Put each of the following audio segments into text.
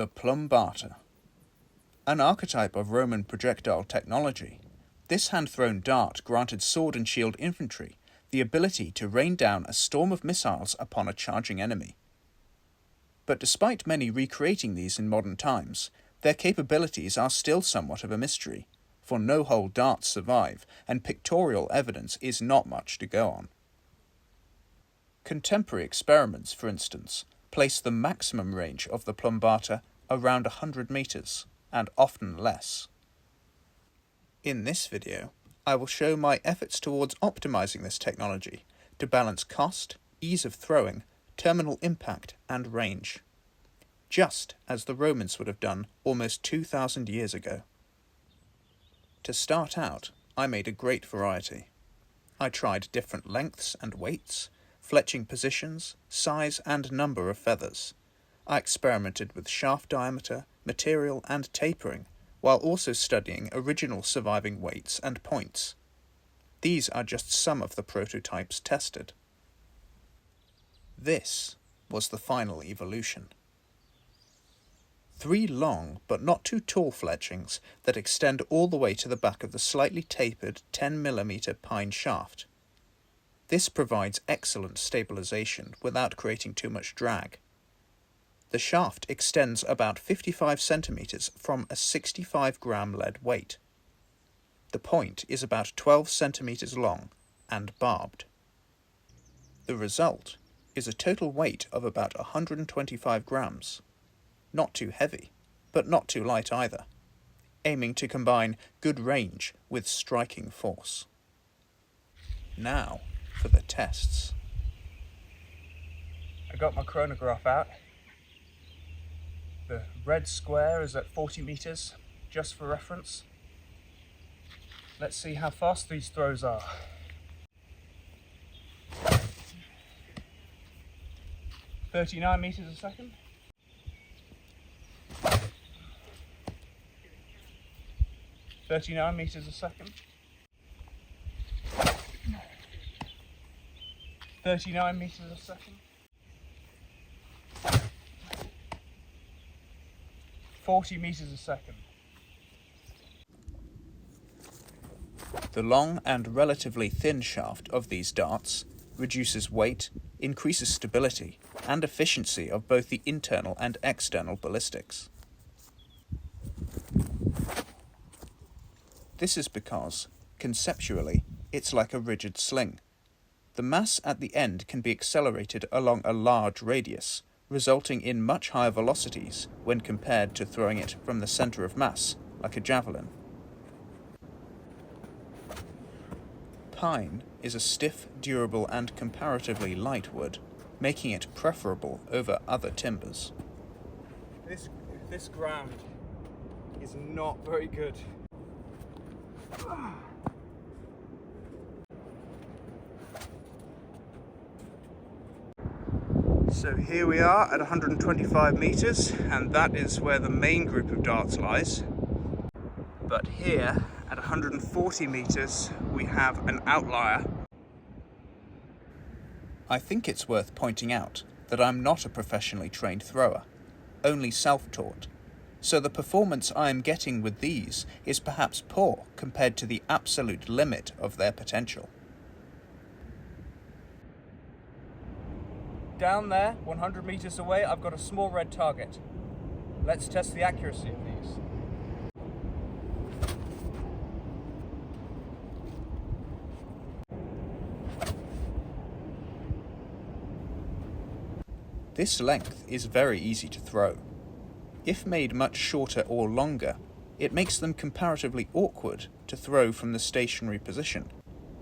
The Plumbata. An archetype of Roman projectile technology, this hand-thrown dart granted sword and shield infantry the ability to rain down a storm of missiles upon a charging enemy. But despite many recreating these in modern times, their capabilities are still somewhat of a mystery, for no-hole darts survive, and pictorial evidence is not much to go on. Contemporary experiments, for instance, place the maximum range of the Plumbata around 100 meters, and often less. In this video, I will show my efforts towards optimizing this technology to balance cost, ease of throwing, terminal impact, and range, just as the Romans would have done almost 2,000 years ago. To start out, I made a great variety. I tried different lengths and weights, fletching positions, size and number of feathers. I experimented with shaft diameter, material and tapering, while also studying original surviving weights and points. These are just some of the prototypes tested. This was the final evolution. 3 long but not too tall fletchings that extend all the way to the back of the slightly tapered 10mm pine shaft. This provides excellent stabilization without creating too much drag. The shaft extends about 55 centimeters from a 65-gram lead weight. The point is about 12 centimeters long and barbed. The result is a total weight of about 125 grams. Not too heavy, but not too light either, aiming to combine good range with striking force. Now for the tests. I got my chronograph out. The red square is at 40 meters, just for reference. Let's see how fast these throws are. "39 meters a second. 39 meters a second. 39 meters a second. 40 meters a second. The long and relatively thin shaft of these darts reduces weight, increases stability, and efficiency of both the internal and external ballistics. This is because, conceptually, it's like a rigid sling. The mass at the end can be accelerated along a large radius, resulting in much higher velocities when compared to throwing it from the center of mass, like a javelin. Pine is a stiff, durable, and comparatively light wood, making it preferable over other timbers. This ground is not very good. So here we are at 125 meters, and that is where the main group of darts lies. But here, at 140 meters, we have an outlier. I think it's worth pointing out that I'm not a professionally trained thrower, only self-taught. So the performance I am getting with these is perhaps poor compared to the absolute limit of their potential. Down there, 100 meters away, I've got a small red target. Let's test the accuracy of these. This length is very easy to throw. If made much shorter or longer, it makes them comparatively awkward to throw from the stationary position,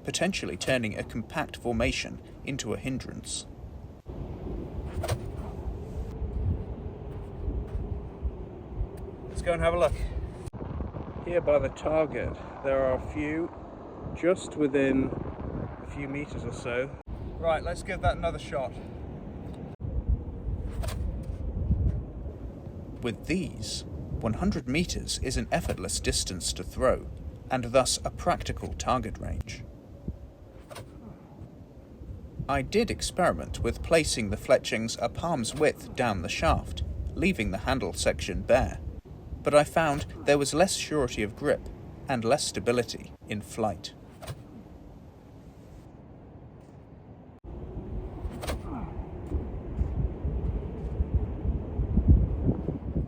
potentially turning a compact formation into a hindrance. Let's go and have a look. Here by the target, there are a few just within a few meters or so. Right, let's give that another shot. With these, 100 meters is an effortless distance to throw, and thus a practical target range. I did experiment with placing the fletchings a palm's width down the shaft, leaving the handle section bare, but I found there was less surety of grip and less stability in flight.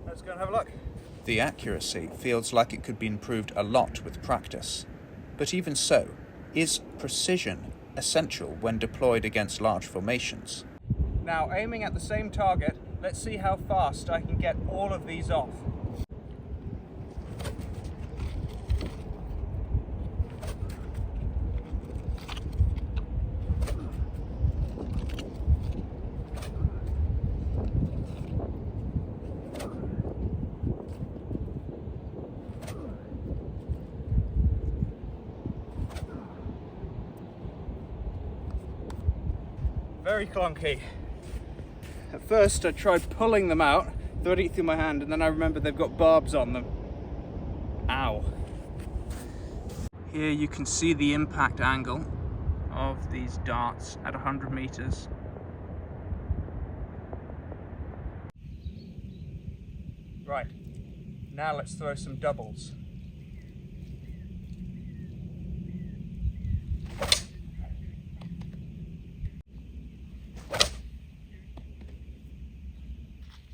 Let's go and have a look. The accuracy feels like it could be improved a lot with practice, but even so, is precision essential when deployed against large formations? Now, aiming at the same target, let's see how fast I can get all of these off. Very clunky. At first I tried pulling them out, threading it through my hand, and then I remembered they've got barbs on them. Ow. Here you can see the impact angle of these darts at 100 meters. Right, now let's throw some doubles.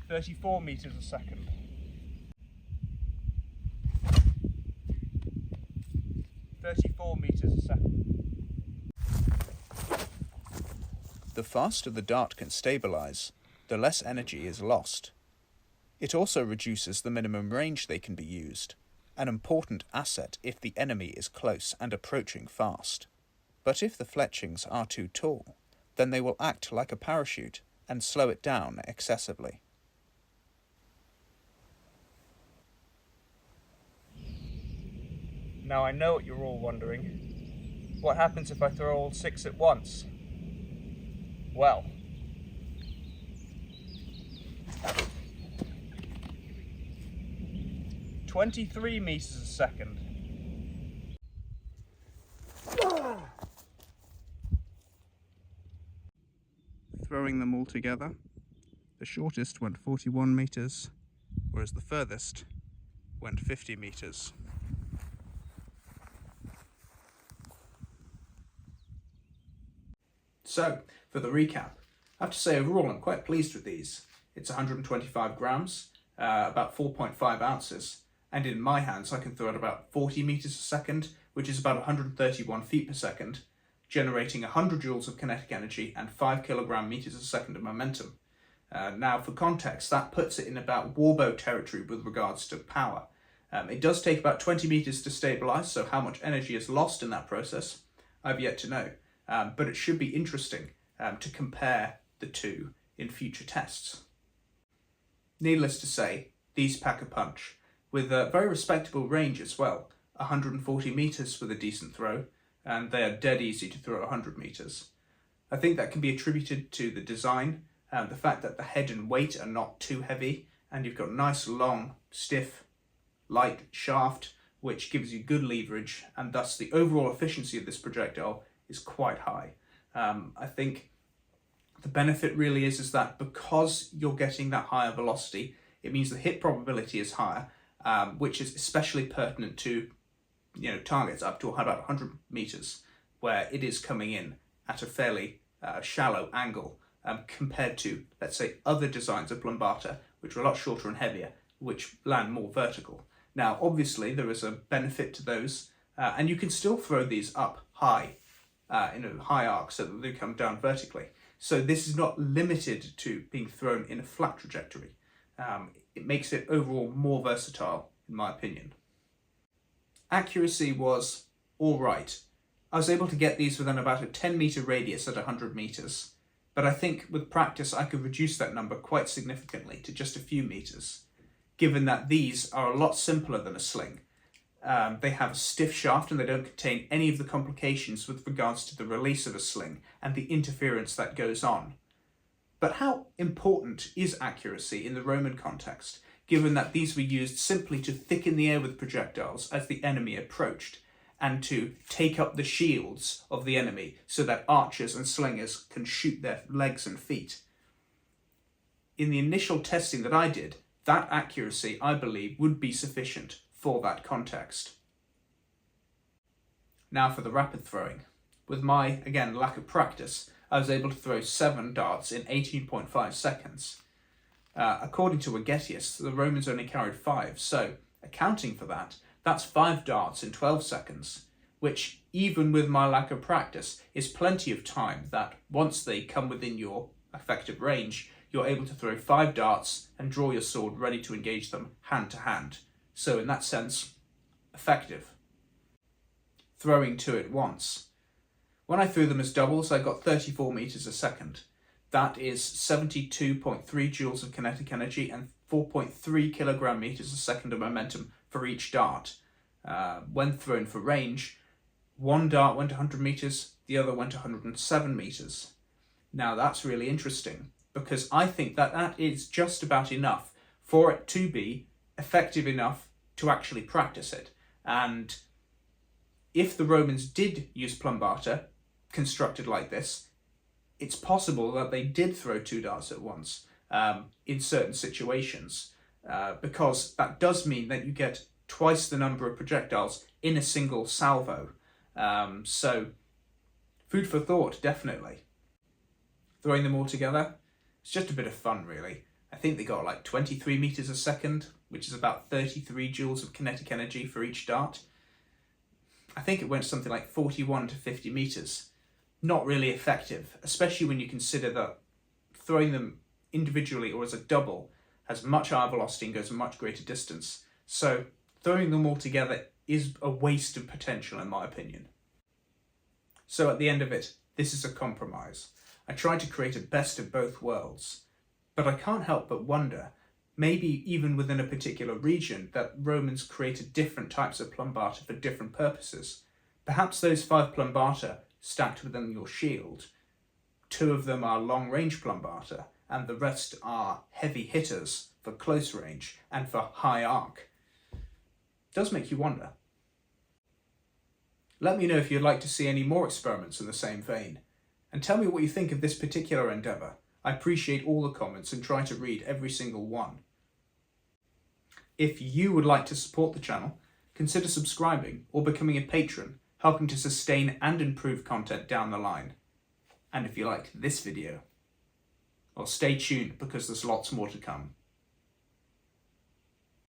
"34 meters a second. "34 meters a second. The faster the dart can stabilize, the less energy is lost. It also reduces the minimum range they can be used, an important asset if the enemy is close and approaching fast. But if the fletchings are too tall, then they will act like a parachute and slow it down excessively. Now I know what you're all wondering. What happens if I throw all 6 at once? Well, "23 meters a second. Throwing them all together, the shortest went 41 meters, whereas the furthest went 50 meters. So, for the recap, I have to say overall I'm quite pleased with these. It's 125 grams, about 4.5 ounces, and in my hands I can throw at about 40 meters a second, which is about 131 feet per second, generating 100 joules of kinetic energy and 5 kilogram meters a second of momentum. Now, for context, that puts it in about warbow territory with regards to power. It does take about 20 meters to stabilize, so how much energy is lost in that process, I've yet to know. But it should be interesting to compare the two in future tests. Needless to say, these pack a punch, with a very respectable range as well, 140 meters with a decent throw, and they are dead easy to throw 100 meters. I think that can be attributed to the design, the fact that the head and weight are not too heavy, and you've got a nice long, stiff, light shaft, which gives you good leverage, and thus the overall efficiency of this projectile is quite high. I think the benefit really is that because you're getting that higher velocity, it means the hit probability is higher, which is especially pertinent to targets up to about 100 meters, where it is coming in at a fairly shallow angle compared to, let's say, other designs of Plumbata, which are a lot shorter and heavier, which land more vertical. Now, obviously, there is a benefit to those, and you can still throw these up high, in a high arc, so that they come down vertically. So this is not limited to being thrown in a flat trajectory. It makes it overall more versatile, in my opinion. Accuracy was all right. I was able to get these within about a 10-meter radius at 100 meters, but I think with practice I could reduce that number quite significantly to just a few meters, given that these are a lot simpler than a sling. They have a stiff shaft and they don't contain any of the complications with regards to the release of a sling and the interference that goes on. But how important is accuracy in the Roman context, given that these were used simply to thicken the air with projectiles as the enemy approached, and to take up the shields of the enemy so that archers and slingers can shoot their legs and feet? in the initial testing that I did, that accuracy, I believe, would be sufficient for that context. Now for the rapid throwing. With my, again, lack of practice, I was able to throw 7 darts in 18.5 seconds. According to Agetius, the Romans only carried 5, so accounting for that, that's 5 darts in 12 seconds, which, even with my lack of practice, is plenty of time that, once they come within your effective range, you're able to throw 5 darts and draw your sword ready to engage them hand to hand. So in that sense, effective. Throwing 2 at once. When I threw them as doubles, I got 34 meters a second. That is 72.3 joules of kinetic energy and 4.3 kilogram meters a second of momentum for each dart. When thrown for range, one dart went 100 meters, the other went 107 meters. Now that's really interesting, because I think that that is just about enough for it to be effective enough to actually practice it. And if the Romans did use Plumbata, constructed like this, it's possible that they did throw 2 darts at once in certain situations, because that does mean that you get twice the number of projectiles in a single salvo. So food for thought, definitely. Throwing them all together, it's just a bit of fun, really. I think they got like 23 meters a second, which is about 33 joules of kinetic energy for each dart. I think it went something like 41 to 50 meters. Not really effective, especially when you consider that throwing them individually or as a double has much higher velocity and goes a much greater distance. So throwing them all together is a waste of potential, in my opinion. So at the end of it, this is a compromise. I tried to create a best of both worlds, but I can't help but wonder, maybe even within a particular region, that Romans created different types of Plumbata for different purposes. Perhaps those 5 Plumbata stacked within your shield, 2 of them are long-range Plumbata, and the rest are heavy hitters for close range and for high arc. Does make you wonder. Let me know if you'd like to see any more experiments in the same vein, and tell me what you think of this particular endeavour. I appreciate all the comments and try to read every single one. If you would like to support the channel, consider subscribing or becoming a patron, helping to sustain and improve content down the line. And if you liked this video, well, stay tuned because there's lots more to come.